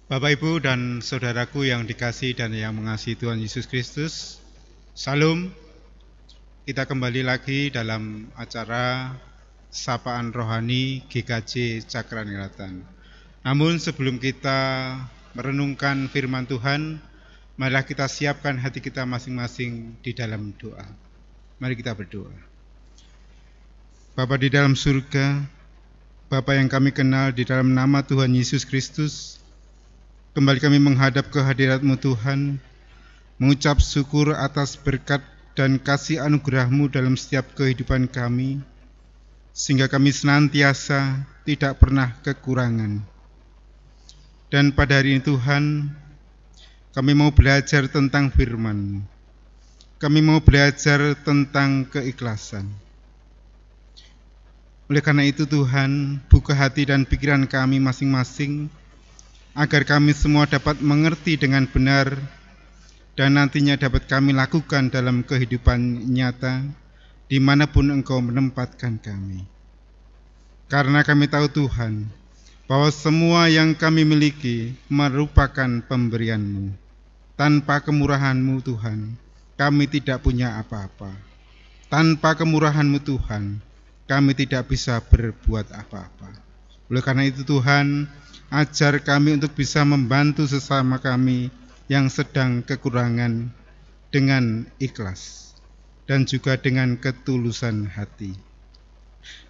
Bapak, Ibu, dan saudaraku yang dikasihi dan yang mengasihi Tuhan Yesus Kristus, Salam. Kita kembali lagi dalam acara Sapaan Rohani GKJ Cakraningrat. Namun sebelum kita merenungkan firman Tuhan, marilah kita siapkan hati kita masing-masing di dalam doa. Mari kita berdoa. Bapa di dalam surga, Bapa yang kami kenal di dalam nama Tuhan Yesus Kristus, kembali kami menghadap kehadirat-Mu Tuhan, mengucap syukur atas berkat dan kasih anugerah-Mu dalam setiap kehidupan kami, sehingga kami senantiasa tidak pernah kekurangan. Dan pada hari ini Tuhan, kami mau belajar tentang firman-Mu. Kami mau belajar tentang keikhlasan. Oleh karena itu Tuhan, buka hati dan pikiran kami masing-masing, agar kami semua dapat mengerti dengan benar dan nantinya dapat kami lakukan dalam kehidupan nyata dimanapun Engkau menempatkan kami. Karena kami tahu Tuhan, bahwa semua yang kami miliki merupakan pemberian-Mu. Tanpa kemurahan-Mu Tuhan, kami tidak punya apa-apa. Tanpa kemurahan-Mu Tuhan, kami tidak bisa berbuat apa-apa. Oleh karena itu Tuhan, ajar kami untuk bisa membantu sesama kami yang sedang kekurangan dengan ikhlas dan juga dengan ketulusan hati.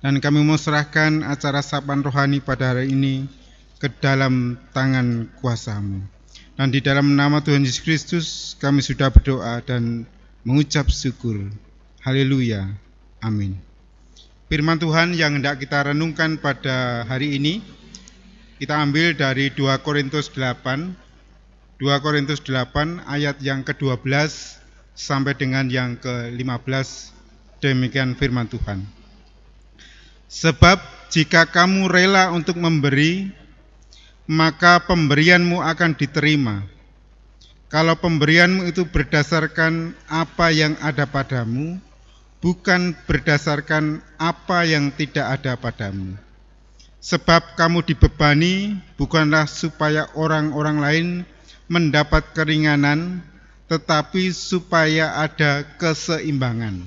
Dan kami mau serahkan acara sapaan rohani pada hari ini ke dalam tangan kuasa-Mu. Dan di dalam nama Tuhan Yesus Kristus kami sudah berdoa dan mengucap syukur. Haleluya. Amin. Firman Tuhan yang hendak kita renungkan pada hari ini kita ambil dari 2 Korintus 8 ayat yang ke-12 sampai dengan yang ke-15. Demikian firman Tuhan. Sebab jika kamu rela untuk memberi, maka pemberianmu akan diterima. Kalau pemberianmu itu berdasarkan apa yang ada padamu, bukan berdasarkan apa yang tidak ada padamu. Sebab kamu dibebani bukanlah supaya orang-orang lain mendapat keringanan, tetapi supaya ada keseimbangan.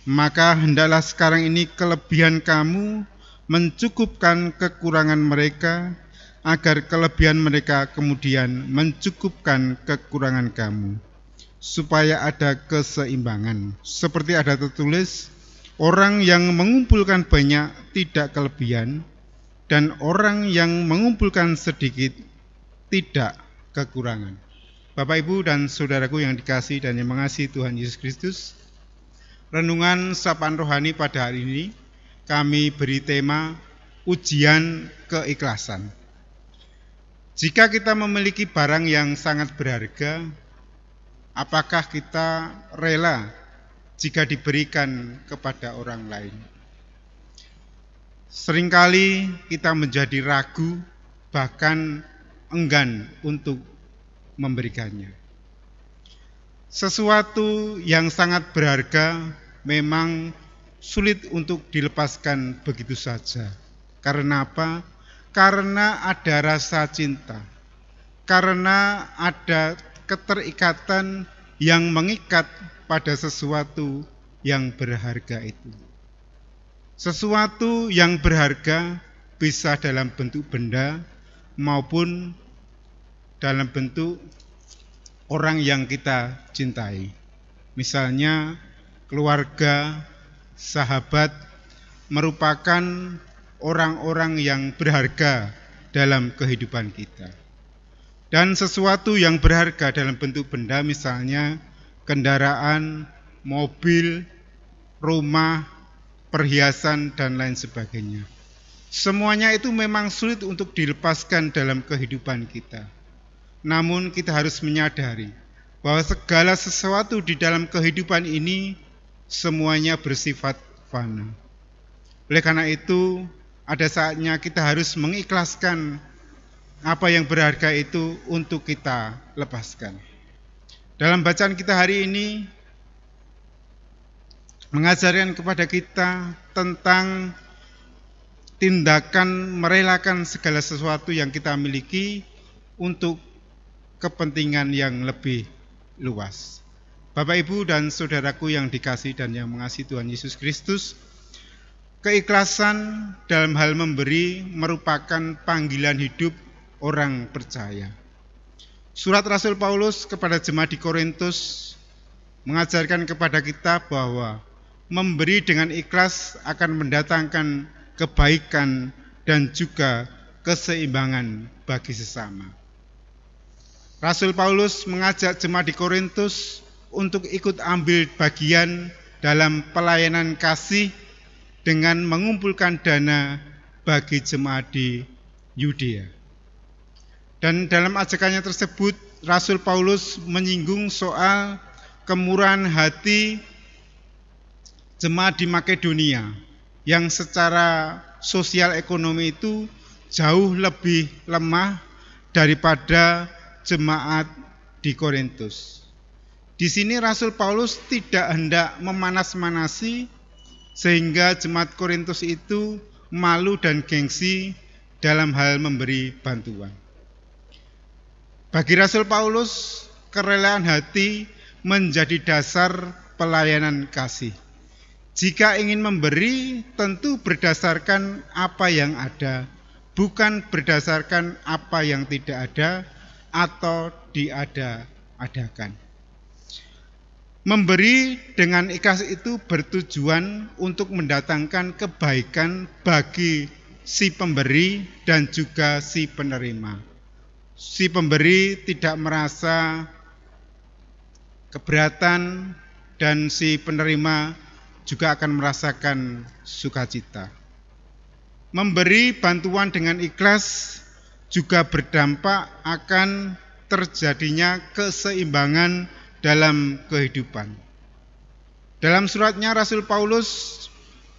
Maka hendaklah sekarang ini kelebihan kamu mencukupkan kekurangan mereka, agar kelebihan mereka kemudian mencukupkan kekurangan kamu, supaya ada keseimbangan. Seperti ada tertulis, orang yang mengumpulkan banyak tidak kelebihan, dan orang yang mengumpulkan sedikit tidak kekurangan. Bapak, Ibu, dan saudaraku yang dikasihi dan yang mengasihi Tuhan Yesus Kristus, renungan sapaan rohani pada hari ini kami beri tema ujian keikhlasan. Jika kita memiliki barang yang sangat berharga, apakah kita rela jika diberikan kepada orang lain? Seringkali kita menjadi ragu, bahkan enggan untuk memberikannya. Sesuatu yang sangat berharga memang sulit untuk dilepaskan begitu saja. Karena apa? Karena ada rasa cinta. Karena ada keterikatan yang mengikat pada sesuatu yang berharga itu. Sesuatu yang berharga bisa dalam bentuk benda maupun dalam bentuk orang yang kita cintai. Misalnya keluarga, sahabat merupakan orang-orang yang berharga dalam kehidupan kita. Dan sesuatu yang berharga dalam bentuk benda, misalnya kendaraan, mobil, rumah, perhiasan, dan lain sebagainya. Semuanya itu memang sulit untuk dilepaskan dalam kehidupan kita. Namun kita harus menyadari bahwa segala sesuatu di dalam kehidupan ini semuanya bersifat fana. Oleh karena itu, ada saatnya kita harus mengikhlaskan apa yang berharga itu untuk kita lepaskan. Dalam bacaan kita hari ini mengajarkan kepada kita tentang tindakan merelakan segala sesuatu yang kita miliki untuk kepentingan yang lebih luas. Bapak, Ibu, dan saudaraku yang dikasihi dan yang mengasihi Tuhan Yesus Kristus, keikhlasan dalam hal memberi merupakan panggilan hidup orang percaya. Surat Rasul Paulus kepada jemaat di Korintus mengajarkan kepada kita bahwa memberi dengan ikhlas akan mendatangkan kebaikan dan juga keseimbangan bagi sesama. Rasul Paulus mengajak jemaat di Korintus untuk ikut ambil bagian dalam pelayanan kasih dengan mengumpulkan dana bagi jemaat di Yudea. Dan dalam ajakannya tersebut, Rasul Paulus menyinggung soal kemurahan hati jemaat di Makedonia yang secara sosial ekonomi itu jauh lebih lemah daripada jemaat di Korintus. Di sini Rasul Paulus tidak hendak memanas-manasi sehingga jemaat Korintus itu malu dan gengsi dalam hal memberi bantuan. Bagi Rasul Paulus, kerelaan hati menjadi dasar pelayanan kasih. Jika ingin memberi, tentu berdasarkan apa yang ada, bukan berdasarkan apa yang tidak ada atau diada-adakan. Memberi dengan ikhlas itu bertujuan untuk mendatangkan kebaikan bagi si pemberi dan juga si penerima. Si pemberi tidak merasa keberatan dan si penerima juga akan merasakan sukacita. Memberi bantuan dengan ikhlas juga berdampak akan terjadinya keseimbangan dalam kehidupan. Dalam suratnya Rasul Paulus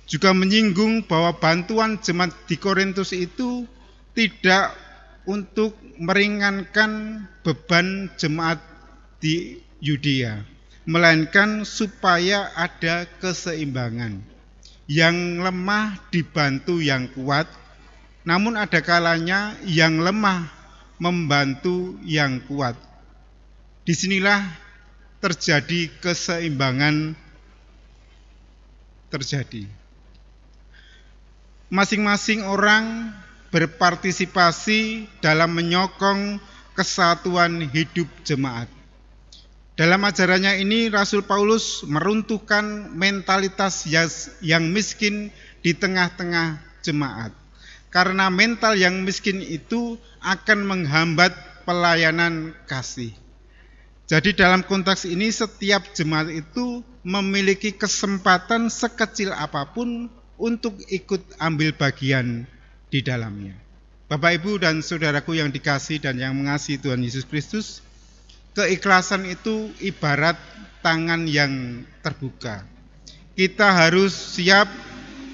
juga menyinggung bahwa bantuan jemaat di Korintus itu tidak untuk meringankan beban jemaat di Yudea, melainkan supaya ada keseimbangan. Yang lemah dibantu yang kuat, namun ada kalanya yang lemah membantu yang kuat. Disinilah terjadi keseimbangan terjadi. Masing-masing orang berpartisipasi dalam menyokong kesatuan hidup jemaat. Dalam ajarannya ini, Rasul Paulus meruntuhkan mentalitas yang miskin di tengah-tengah jemaat. Karena mental yang miskin itu akan menghambat pelayanan kasih. Jadi dalam konteks ini, setiap jemaat itu memiliki kesempatan sekecil apapun untuk ikut ambil bagian di dalamnya. Bapak, Ibu, dan saudaraku yang dikasihi dan yang mengasihi Tuhan Yesus Kristus, keikhlasan itu ibarat tangan yang terbuka. Kita harus siap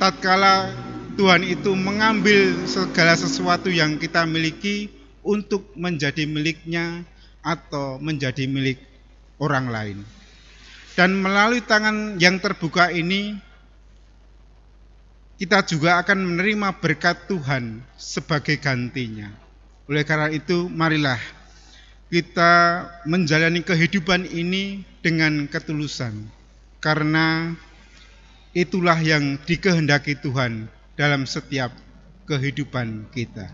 tatkala Tuhan itu mengambil segala sesuatu yang kita miliki untuk menjadi miliknya atau menjadi milik orang lain. Dan melalui tangan yang terbuka ini, kita juga akan menerima berkat Tuhan sebagai gantinya. Oleh karena itu, marilah kita menjalani kehidupan ini dengan ketulusan, karena itulah yang dikehendaki Tuhan dalam setiap kehidupan kita.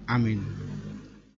Amin.